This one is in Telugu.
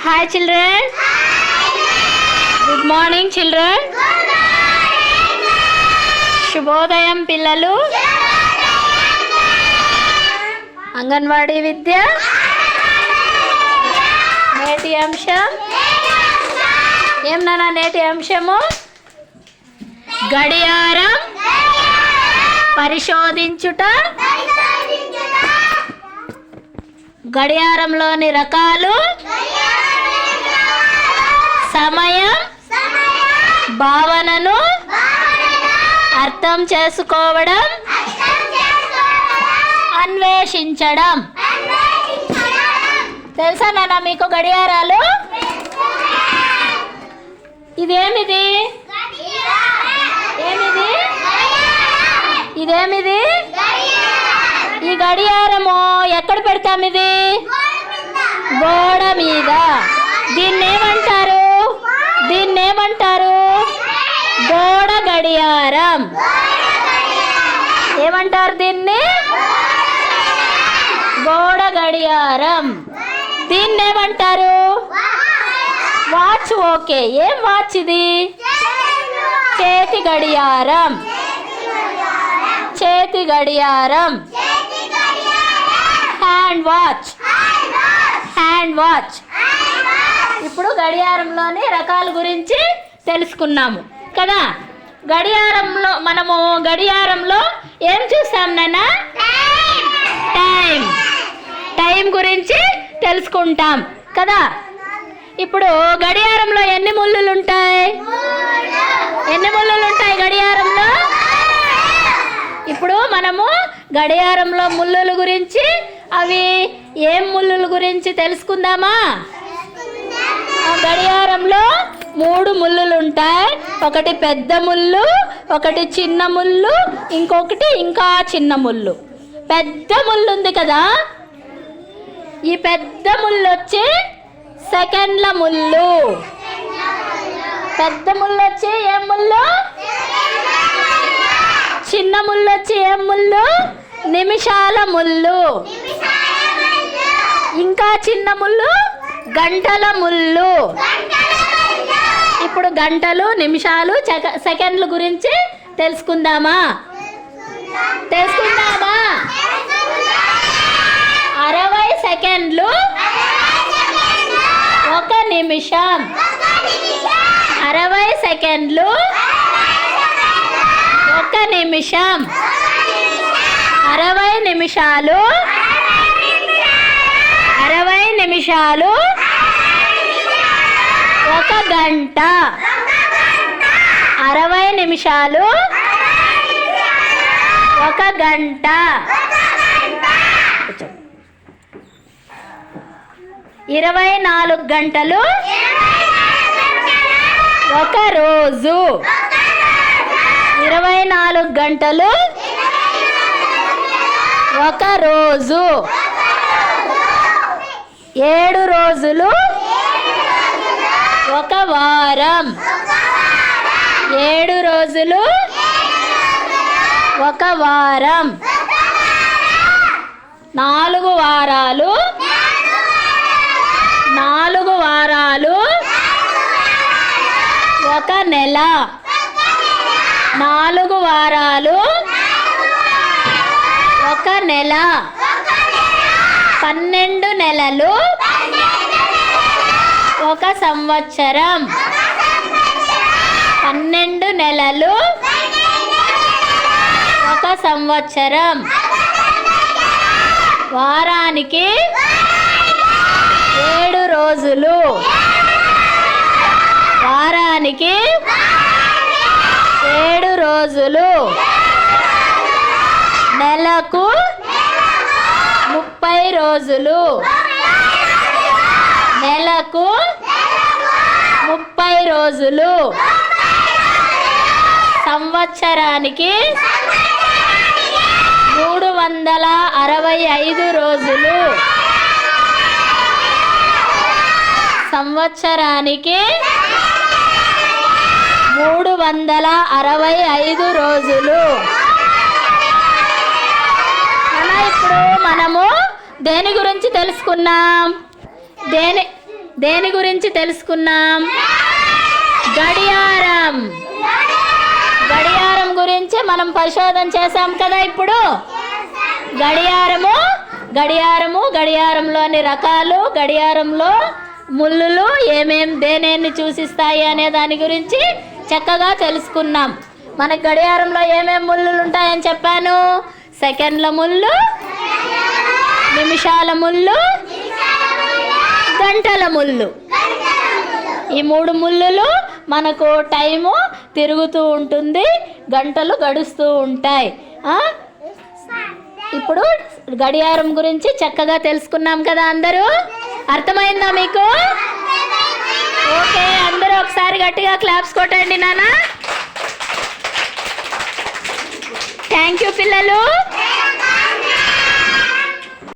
Hi children. Good morning children. శుభోదయం పిల్లలు. అంగన్వాడీ విద్య నేటి అంశం ఏం నాన్న? నేటి అంశము గడియారం పరిశోధించుట. గడియారంలోని రకాలు, సమయం, భావనను అర్థం చేసుకోవడం, అన్వేషించడం. తెలుసా నాన్న మీకు గడియారాలు? ఇదేమిది? ఏమిది? ఇదేమిది? ఈ గడియారము ఎక్కడ పెడతాం? ఇది గోడ మీద. దీన్నేమంటారు? గోడ గడియారం. ఏమంటారు దీన్ని? గోడ గడియారం. దీన్నేమంటారు? వాచ్. ఓకే, ఏం వాచ్ ఇది? చేతి గడియారం. చేతి గడియారం. Hand watch. Hand watch. ఇప్పుడు గడియారంలోని రకాల గురించి తెలుసుకున్నాము కదా. గడియారంలో ఏం చూస్తాం నాన్న? టైం గురించి తెలుసుకుంటాం కదా. ఇప్పుడు గడియారంలో ఎన్ని ముళ్ళులు ఉంటాయి? గడియారంలో? ఇప్పుడు మనము గడియారంలో ముళ్ళుల గురించి, అవి ఏం ముళ్ళుల గురించి తెలుసుకుందామా? గడియారంలో 3 ముళ్ళులు ఉంటాయి. ఒకటి పెద్ద ముళ్ళు, ఒకటి చిన్న ముళ్ళు, ఇంకొకటి ఇంకా చిన్న ముళ్ళు. పెద్ద ముళ్ళు ఉంది కదా, ఈ పెద్ద ముళ్ళు వచ్చి సెకండ్ల ముళ్ళు. పెద్ద ముళ్ళు వచ్చి ఏం ముళ్ళు? చిన్న ముళ్ళు వచ్చి ఏం ముళ్ళు? నిమిషాల ముళ్ళు. ఇంకా చిన్న ముళ్ళు గంటల ముళ్ళు. ఇప్పుడు గంటలు, నిమిషాలు, సెకండ్ల గురించి తెలుసుకుందామా? 60 సెకండ్లు 1 నిమిషం. 60 సెకండ్లు 1 నిమిషం. 60 నిమిషాలు 1 గంట. 60 నిమిషాలు 1 గంట. 24 గంటలు 1 రోజు. 24 గంటలు 1 రోజు. 7 రోజులు 1 వారం. 7 రోజులు 1 వారం. 4 వారాలు 1 నెల. 4 వారాలు 1 నెల. 12 నెలలు 1 సంవత్సరం. 12 నెలలు 1 సంవత్సరం. వారానికి 7 రోజులు. వారానికి 7 రోజులు. నెలకు 30 రోజులు. నెలకు 30 రోజులు. సంవత్సరానికి 365 రోజులు. సంవత్సరానికి 365 రోజులు. ఇప్పుడు మనము దేని గురించి తెలుసుకున్నాం? దేని గురించి తెలుసుకున్నాం? గడియారం. గడియారం గురించి మనం పరిశోధన చేసాం కదా. ఇప్పుడు గడియారంలోని రకాలు, గడియారంలో ముళ్ళులు దేనేన్ని సూచిస్తాయి అనే దాని గురించి చక్కగా తెలుసుకున్నాం. మనకి గడియారంలో ఏమేమి ముళ్ళులు ఉంటాయని చెప్పాను? సెకండ్ల ముళ్ళు, నిమిషాల ముళ్ళు, గంటల ముళ్ళు. ఈ 3 ముళ్ళులు మనకు టైము తిరుగుతూ ఉంటుంది, గంటలు గడుస్తూ ఉంటాయి. ఇప్పుడు గడియారం గురించి చక్కగా తెలుసుకున్నాం కదా. అందరూ అర్థమైందా మీకు? ఓకే, అందరూ ఒకసారి గట్టిగా క్లాప్స్ కొట్టండి నాన్న. థ్యాంక్ యూ పిల్లలు.